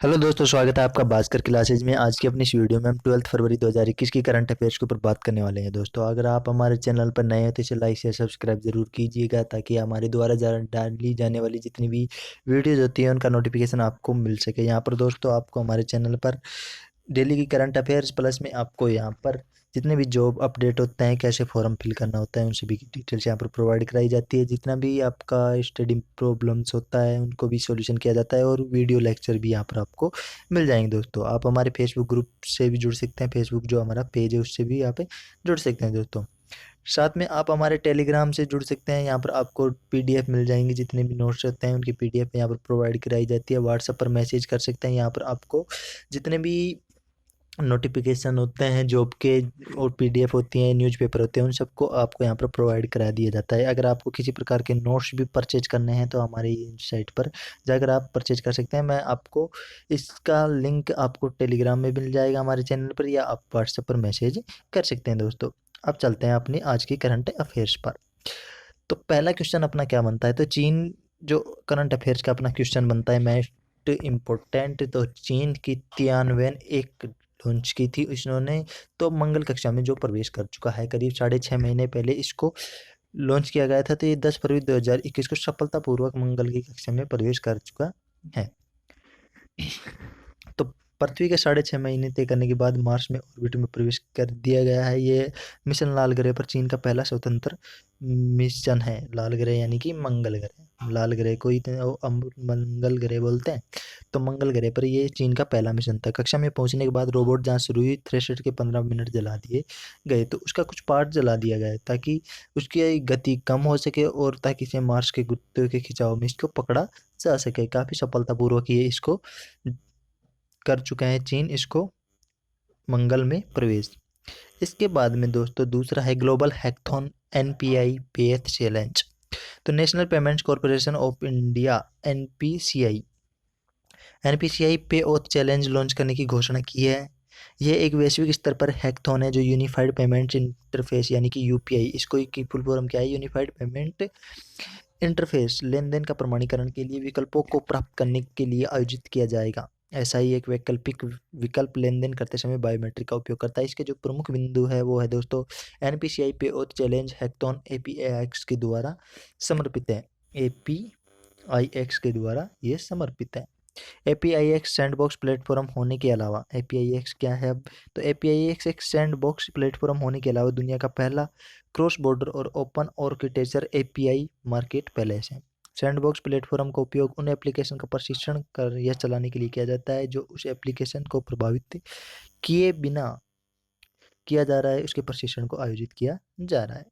Hello दोस्तों, स्वागत है आपका भास्कर क्लासेज में। आज की अपनी इस वीडियो में हम 12 फरवरी 2021 की करंट अफेयर्स के ऊपर बात करने वाले हैं। दोस्तों, अगर आप हमारे चैनल पर नए हैं तो इसे लाइक शेयर सब्सक्राइब जरूर कीजिएगा, ताकि हमारे द्वारा डाली जाने वाली जितनी भी वीडियोज होती हैं उनका नोटिफिकेशन आपको मिल सके। यहाँ पर दोस्तों आपको हमारे चैनल पर डेली की करंट अफेयर्स प्लस में आपको यहाँ पर जितने भी जॉब अपडेट होते हैं, कैसे फॉर्म फिल करना होता है, उन सभी की डिटेल्स यहाँ पर प्रोवाइड कराई जाती है। जितना भी आपका स्टडी प्रॉब्लम्स होता है उनको भी सॉल्यूशन किया जाता है, और वीडियो लेक्चर भी यहाँ पर आपको मिल जाएंगे। दोस्तों, आप हमारे फेसबुक ग्रुप से भी जुड़ सकते हैं, फेसबुक जो हमारा पेज है उससे भी यहाँ पे जुड़ सकते हैं। दोस्तों, साथ में आप हमारे टेलीग्राम से जुड़ सकते हैं। यहाँ पर आपको पीडीएफ मिल जाएंगी, जितने भी नोट्स होते हैं उनकी पीडीएफ यहाँ पर प्रोवाइड कराई जाती है। व्हाट्सएप पर मैसेज कर सकते हैं। यहाँ पर आपको जितने भी नोटिफिकेशन होते हैं जॉब के और पीडीएफ होती हैं, न्यूज़पेपर होते हैं, उन सबको आपको यहाँ पर प्रोवाइड करा दिया जाता है। अगर आपको किसी प्रकार के नोट्स भी परचेज करने हैं तो हमारी साइट पर जाकर आप परचेज कर सकते हैं। मैं आपको इसका लिंक आपको टेलीग्राम में मिल जाएगा हमारे चैनल पर, या आप व्हाट्सएप पर मैसेज कर सकते हैं। दोस्तों, अब चलते हैं अपनी आज की करंट अफेयर्स पर। तो पहला क्वेश्चन अपना क्या बनता है, तो चीन जो करंट अफेयर्स का अपना क्वेश्चन बनता है मोस्ट इम्पोर्टेंट, तो चीन की तियानवेन एक लॉन्च की थी इन्होंने, तो मंगल कक्षा में जो प्रवेश कर चुका है। करीब 6.5 महीने पहले इसको लॉन्च किया गया था, तो ये 10 फरवरी 2021 को सफलतापूर्वक मंगल की कक्षा में प्रवेश कर चुका है। तो पृथ्वी के 6.5 महीने तय करने के बाद मार्स में ऑर्बिट में प्रवेश कर दिया गया है। ये मिशन लाल ग्रह पर चीन का पहला स्वतंत्र मिशन है। लाल ग्रह यानी कि मंगल ग्रह, लाल ग्रह को ही मंगल ग्रह बोलते हैं। तो मंगल ग्रह पर ये चीन का पहला मिशन था। कक्षा में पहुंचने के बाद रोबोट जांच शुरू हुई। थ्रेशर के 15 मिनट जला दिए गए, तो उसका कुछ पार्ट जला दिया गया है ताकि उसकी गति कम हो सके, और ताकि इसे मार्स के कुत्ते के खिंचाव में इसको पकड़ा जा सके। काफ़ी सफलतापूर्वक ये इसको कर चुके हैं चीन, इसको मंगल में प्रवेश। इसके बाद में दोस्तों दूसरा है ग्लोबल हैकथॉन एनपीआई पेथ चैलेंज। तो national payments corporation of India NPCI pay auth challenge launch करने की घोषणा की है। यह एक वैश्विक स्तर पर हैकथॉन है जो यूनिफाइड पेमेंट इंटरफेस यानी कि यूपीआई, इसको की फुल फॉर्म क्या है, यूनिफाइड पेमेंट इंटरफेस, लेन देन का प्रमाणीकरण के लिए विकल्पों को प्राप्त करने के लिए आयोजित किया जाएगा। ऐसा ही एक वैकल्पिक विकल्प लेन देन करते समय बायोमेट्रिक का उपयोग करता है। इसके जो प्रमुख बिंदु है वो है दोस्तों, NPCI pay auth challenge hackathon एपीआईएक्स के द्वारा समर्पित है। एपीआईएक्स के द्वारा ये समर्पित है। एपीआईएक्स सैंडबॉक्स प्लेटफॉर्म होने के अलावा, एपीआईएक्स क्या है अब, तो एपीआईएक्स एक सैंडबॉक्स प्लेटफॉर्म होने के अलावा दुनिया का पहला क्रॉस बॉर्डर और open architecture API market place है। सैंडबॉक्स प्लेटफॉर्म का उपयोग उन एप्लीकेशन का प्रशिक्षण कर यह चलाने के लिए किया जाता है जो उस एप्लीकेशन को प्रभावित किए बिना किया जा रहा है, उसके प्रशिक्षण को आयोजित किया जा रहा है।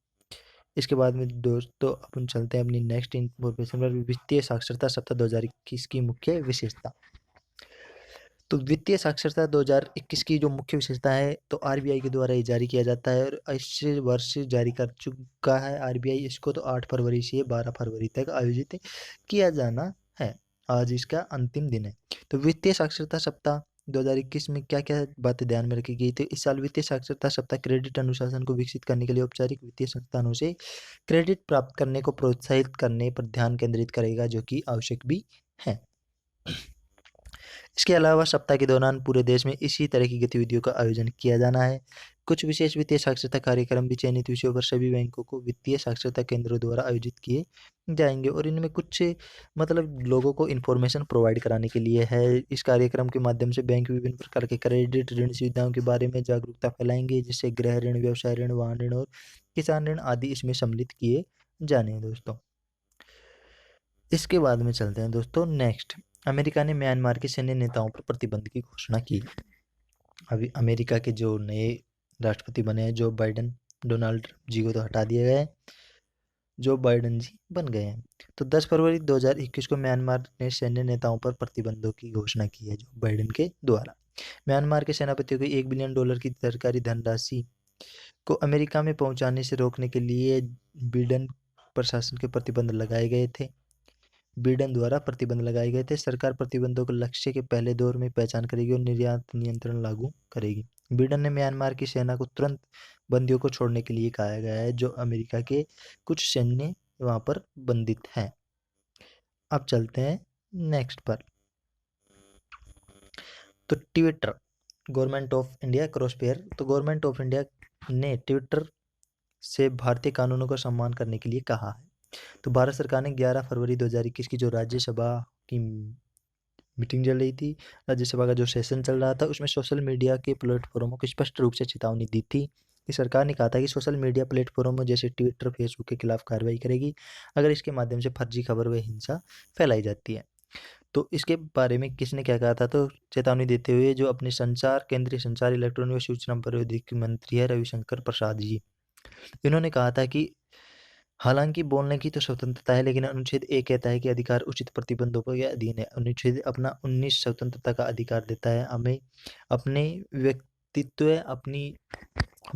इसके बाद में दोस्तों अपन चलते हैं अपनी नेक्स्ट इंफॉर्मेशन पर, वित्तीय साक्षरता सप्ताह 2021 की मुख्य विशेषता। तो वित्तीय साक्षरता 2021 की जो मुख्य विशेषता है, तो आरबीआई के द्वारा ये जारी किया जाता है, और इस वर्ष जारी कर चुका है आरबीआई इसको। तो 8 फरवरी से 12 फरवरी तक आयोजित किया जाना है। आज इसका अंतिम दिन है। तो वित्तीय साक्षरता सप्ताह 2021 में क्या क्या बातें ध्यान में रखी गई थी। इस साल वित्तीय साक्षरता सप्ताह क्रेडिट अनुशासन को विकसित करने के लिए औपचारिक वित्तीय संस्थानों से क्रेडिट प्राप्त करने को प्रोत्साहित करने पर ध्यान केंद्रित करेगा, जो कि आवश्यक भी है। इसके अलावा सप्ताह के दौरान पूरे देश में इसी तरह की गतिविधियों का आयोजन किया जाना है। कुछ विशेष वित्तीय साक्षरता कार्यक्रम भी चयनित विषयों पर सभी बैंकों को वित्तीय साक्षरता केंद्रों द्वारा आयोजित किए जाएंगे, और इनमें कुछ मतलब लोगों को इन्फॉर्मेशन प्रोवाइड कराने के लिए है। इस कार्यक्रम के माध्यम से बैंक विभिन्न प्रकार के क्रेडिट ऋण सुविधाओं के बारे में जागरूकता फैलाएंगे, जिससे गृह ऋण, व्यवसाय ऋण, वाहन ऋण और किसान ऋण आदि इसमें सम्मिलित किए जाने हैं। दोस्तों, इसके बाद में चलते हैं दोस्तों नेक्स्ट। अमेरिका ने म्यांमार के सैन्य नेताओं पर प्रतिबंध की घोषणा की। अभी अमेरिका के जो नए राष्ट्रपति बने हैं जो बाइडन, डोनाल्ड ट्रंप जी को तो हटा दिया गया है, जो बाइडन जी बन गए हैं। तो 10 फरवरी 2021 को म्यांमार ने सैन्य नेताओं पर प्रतिबंधों की घोषणा की है, जो बाइडन के द्वारा। म्यांमार के सेनापतियों को $1 बिलियन की सरकारी धनराशि को अमेरिका में पहुंचाने से रोकने के लिए बिडेन प्रशासन के प्रतिबंध लगाए गए थे। बिडेन द्वारा प्रतिबंध लगाए गए थे। सरकार प्रतिबंधों को लक्ष्य के पहले दौर में पहचान करेगी और निर्यात नियंत्रण लागू करेगी। बिडेन ने म्यांमार की सेना को तुरंत बंदियों को छोड़ने के लिए कहा गया है, जो अमेरिका के कुछ सैन्य वहां पर बंदित हैं। अब चलते हैं नेक्स्ट पर। तो ट्विटर, गवर्नमेंट ऑफ इंडिया क्रॉसफेयर, तो गवर्नमेंट ऑफ इंडिया ने ट्विटर से भारतीय कानूनों का सम्मान करने के लिए कहा है। तो भारत सरकार ने 11 फरवरी 2021 की जो राज्यसभा की मीटिंग चल रही थी, राज्यसभा का जो सेशन चल रहा था, उसमें सोशल मीडिया के प्लेटफॉर्मों को स्पष्ट रूप से चेतावनी दी थी कि सरकार ने कहा था कि सोशल मीडिया प्लेटफॉर्मों जैसे ट्विटर, फेसबुक के खिलाफ कार्रवाई करेगी अगर इसके माध्यम से फर्जी खबर व हिंसा फैलाई जाती है। तो इसके बारे में किसने क्या कहा था, तो चेतावनी देते हुए जो अपने संचार, केंद्रीय संचार, इलेक्ट्रॉनिक व सूचना प्रौद्योगिकी मंत्री है रविशंकर प्रसाद जी, इन्होंने कहा था कि हालांकि बोलने की तो स्वतंत्रता है, लेकिन अनुच्छेद 1 कहता है कि अधिकार उचित प्रतिबंधों के अधीन है। अनुच्छेद अपना 19 स्वतंत्रता का अधिकार देता है हमें, अपने व्यक्तित्व, अपनी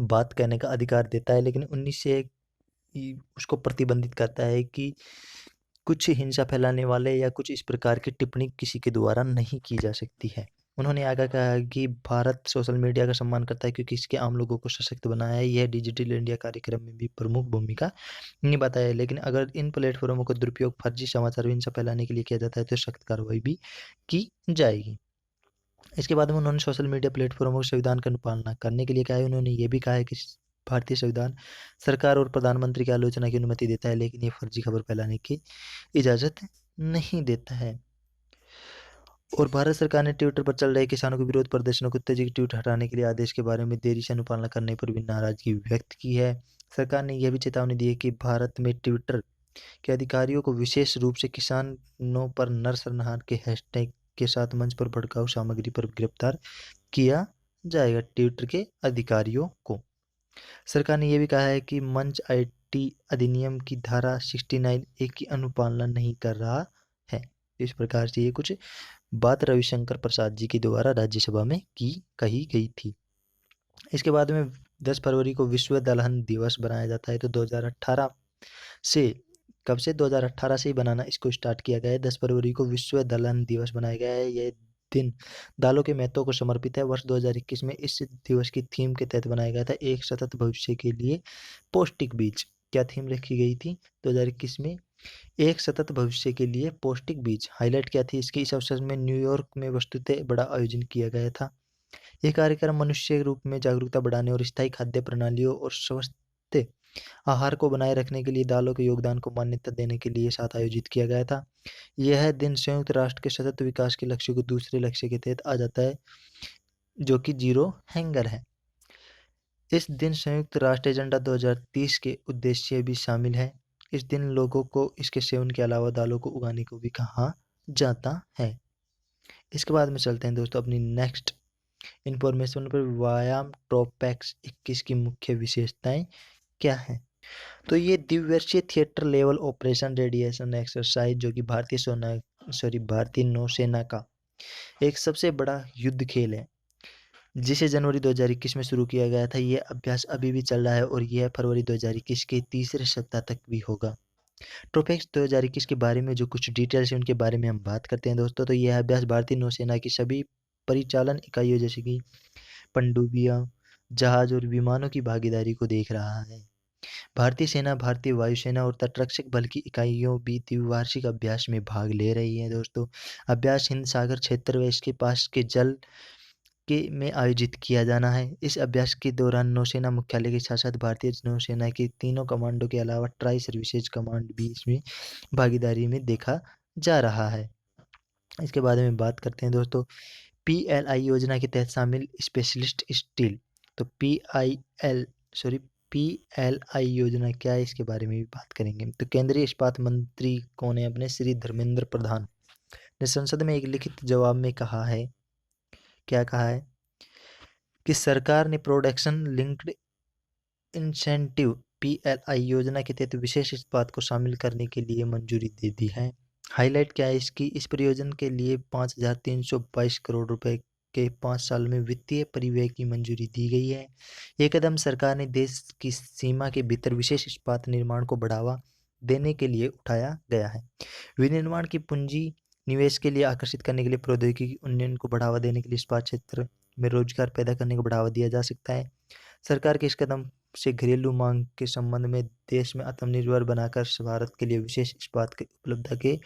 बात कहने का अधिकार देता है, लेकिन 19 से उसको प्रतिबंधित करता है कि कुछ हिंसा फैलाने वाले या कुछ इस प्रकार की टिप्पणी किसी के द्वारा नहीं की जा सकती है। उन्होंने आगे कहा कि भारत सोशल मीडिया का सम्मान करता है क्योंकि इसके आम लोगों को सशक्त बनाया है। यह डिजिटल इंडिया कार्यक्रम में भी प्रमुख भूमिका निभाता है, लेकिन अगर इन प्लेटफॉर्मों का दुरुपयोग फर्जी समाचार, हिंसा फैलाने के लिए किया जाता है तो सख्त कार्रवाई भी की जाएगी। इसके बाद में उन्होंने सोशल मीडिया प्लेटफॉर्मों के संविधान का अनुपालना करने के लिए कहा है। उन्होंने ये भी कहा है कि भारतीय संविधान सरकार और प्रधानमंत्री की आलोचना की अनुमति देता है, लेकिन ये फर्जी खबर फैलाने की इजाज़त नहीं देता है। और भारत सरकार ने ट्विटर पर चल रहे किसानों के विरोध प्रदर्शनों को उत्तेजित ट्वीट हटाने के लिए आदेश के बारे में देरी से अनुपालना करने पर भी नाराजगी व्यक्त की है। सरकार ने यह भी चेतावनी दी है कि भारत में ट्विटर के अधिकारियों को विशेष रूप से किसानों पर नरसंहार के हैशटैग के साथ मंच पर भड़काऊ सामग्री पर गिरफ्तार किया जाएगा। ट्विटर के अधिकारियों को सरकार ने यह भी कहा है कि मंच आईटी अधिनियम की धारा 69A की अनुपालना नहीं कर रहा है। इस प्रकार से ये कुछ बात रविशंकर प्रसाद जी के द्वारा राज्यसभा में कही गई थी। इसके बाद में 10 फरवरी को विश्व दलहन दिवस बनाया जाता है। तो 2018 से, कब से, 2018 से ही बनाना इसको स्टार्ट किया गया है। 10 फरवरी को विश्व दलहन दिवस बनाया गया है। यह दिन दालों के महत्व को समर्पित है। वर्ष 2021 में इस दिवस की थीम के तहत बनाया गया था, एक सतत भविष्य के लिए पौष्टिक बीज। क्या थीम रखी गई थी 2021 में? एक सतत भविष्य के लिए पौष्टिक बीज। हाईलाइट क्या थी इसकी? इस अवसर में न्यूयॉर्क में वस्तुतः बड़ा आयोजन किया गया था। यह कार्यक्रम मनुष्य के रूप में जागरूकता बढ़ाने और स्थायी खाद्य प्रणालियों और स्वस्थ आहार को बनाए रखने के लिए दालों के योगदान को मान्यता देने के लिए साथ आयोजित किया गया था। यह दिन संयुक्त राष्ट्र के सतत विकास के लक्ष्य को दूसरे लक्ष्य के तहत आ जाता है, जो कि जीरो हंगर है। इस दिन संयुक्त राष्ट्र एजेंडा 2030 के उद्देश्य भी शामिल है। इस दिन लोगों को इसके सेवन के अलावा दालों को उगाने को भी कहा जाता है। इसके बाद में चलते हैं दोस्तों अपनी नेक्स्ट इंफॉर्मेशन पर। व्यायाम ट्रोपैक्स 21 की मुख्य विशेषताएं क्या है? तो ये दिव्यर्षीय theatre level operation radiation exercise, जो कि भारतीय नौसेना का एक सबसे बड़ा युद्ध खेल है, जिसे जनवरी 2021 में शुरू किया गया था। यह अभ्यास अभी भी चल रहा है और यह फरवरी 2021 के तीसरे सप्ताह तक भी होगा। ट्रोपैक्स 2021 के बारे में जो कुछ डिटेल्स हैं उनके बारे में हम बात करते हैं दोस्तों। तो यह अभ्यास भारतीय नौसेना की सभी परिचालन इकाइयों जैसे कि पनडुब्बियां, जहाज और विमानों की भागीदारी को देख रहा है। भारतीय सेना, भारतीय वायुसेना और तटरक्षक बल की इकाइयों भी द्विवार्षिक अभ्यास में भाग ले रही हैं दोस्तों। अभ्यास हिंद सागर क्षेत्र व इसके पास के जल के में आयोजित किया जाना है। इस अभ्यास के दौरान नौसेना मुख्यालय के साथ साथ भारतीय नौसेना के तीनों कमांडो के अलावा ट्राई सर्विसेज कमांड भी इसमें भागीदारी में देखा जा रहा है। इसके बारे में बात करते हैं दोस्तों। PLI योजना के तहत शामिल स्पेशलिस्ट स्टील। तो PLI योजना क्या है, इसके बारे में भी बात करेंगे। तो केंद्रीय इस्पात मंत्री कौन है अपने? श्री धर्मेंद्र प्रधान ने संसद में एक लिखित जवाब में कहा है, क्या कहा है कि सरकार ने प्रोडक्शन लिंक्ड इंसेंटिव PLI योजना के तहत विशेष इस्पात को शामिल करने के लिए मंजूरी दे दी है। हाईलाइट क्या है इसकी? इस परियोजना के लिए 5,322 करोड़ रुपए के 5 साल में वित्तीय परिव्यय की मंजूरी दी गई है। ये कदम सरकार ने देश की सीमा के भीतर विशेष इस्पात निर्माण को बढ़ावा देने के लिए उठाया गया है। विनिर्माण की पूंजी निवेश के लिए आकर्षित करने के लिए, प्रौद्योगिकी उन्नयन को बढ़ावा देने के लिए, इस्पात क्षेत्र में रोजगार पैदा करने को बढ़ावा दिया जा सकता है। सरकार के इस कदम से घरेलू मांग के संबंध में देश में आत्मनिर्भर बनाकर भारत के लिए विशेष इस्पात की उपलब्धता के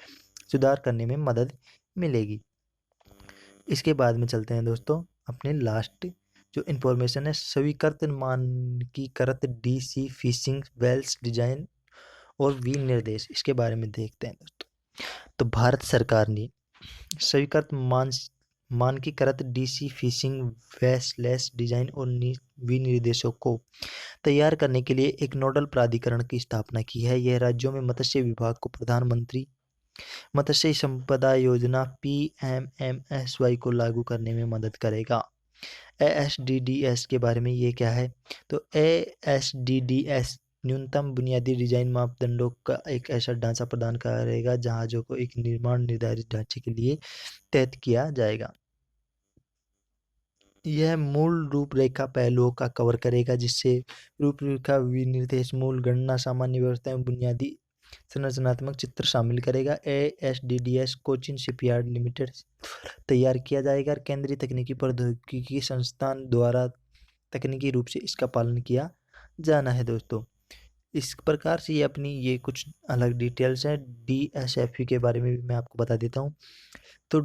सुधार करने में मदद मिलेगी। इसके बाद में चलते हैं दोस्तों अपने लास्ट जो इन्फॉर्मेशन है, स्वीकृत मानकीकृत डीसी फिशिंग वेल्स डिजाइन और विनिर्देश, इसके बारे में देखते हैं दोस्तों। तो भारत सरकार ने स्वीकृत मानकीकृत डीसी फिशिंग वेसल्स डिजाइन और विनिर्देशों को तैयार करने के लिए एक नोडल प्राधिकरण की स्थापना की है। यह राज्यों में मत्स्य विभाग को प्रधानमंत्री मत्स्य संपदा योजना PMMSY को लागू करने में मदद करेगा। ASDDS के बारे में ये क्या है, तो ASDDS न्यूनतम बुनियादी डिजाइन मापदंडों का एक ऐसा ढांचा प्रदान करेगा जहाज़ों को एक निर्माण निर्धारित ढांचे के लिए तय किया जाएगा। यह मूल रूपरेखा पहलुओं का कवर करेगा, जिससे रूपरेखा विनिर्देश मूल गणना सामान्य व्यवस्थाएं बुनियादी संरचनात्मक चित्र शामिल करेगा। ASDDS कोचिन शिपयार्ड लिमिटेड तैयार किया जाएगा और केंद्रीय तकनीकी प्रौद्योगिकी संस्थान द्वारा तकनीकी रूप से इसका पालन किया जाना है दोस्तों। इस प्रकार से ये अपनी ये कुछ अलग डिटेल्स हैं। DSFE के बारे में भी मैं आपको बता देता हूँ। तो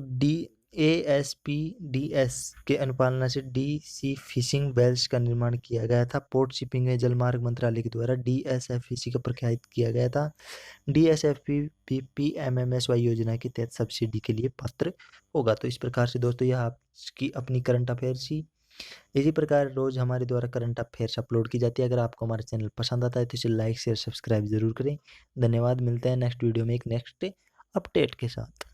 ASPDS के अनुपालना से डीसी फिशिंग वेल्स का निर्माण किया गया था। पोर्ट शिपिंग एवं जलमार्ग मंत्रालय के द्वारा DSFEC का प्रख्यात किया गया था। DSFE PMMSY योजना के तहत सब्सिडी के लिए पात्र होगा। तो इस प्रकार से दोस्तों यह आपकी अपनी करंट अफेयर्स ही। इसी प्रकार रोज हमारे द्वारा करंट अफेयर्स अपलोड की जाती है। अगर आपको हमारा चैनल पसंद आता है तो इसे लाइक शेयर सब्सक्राइब जरूर करें। धन्यवाद। मिलते हैं नेक्स्ट वीडियो में एक नेक्स्ट अपडेट के साथ।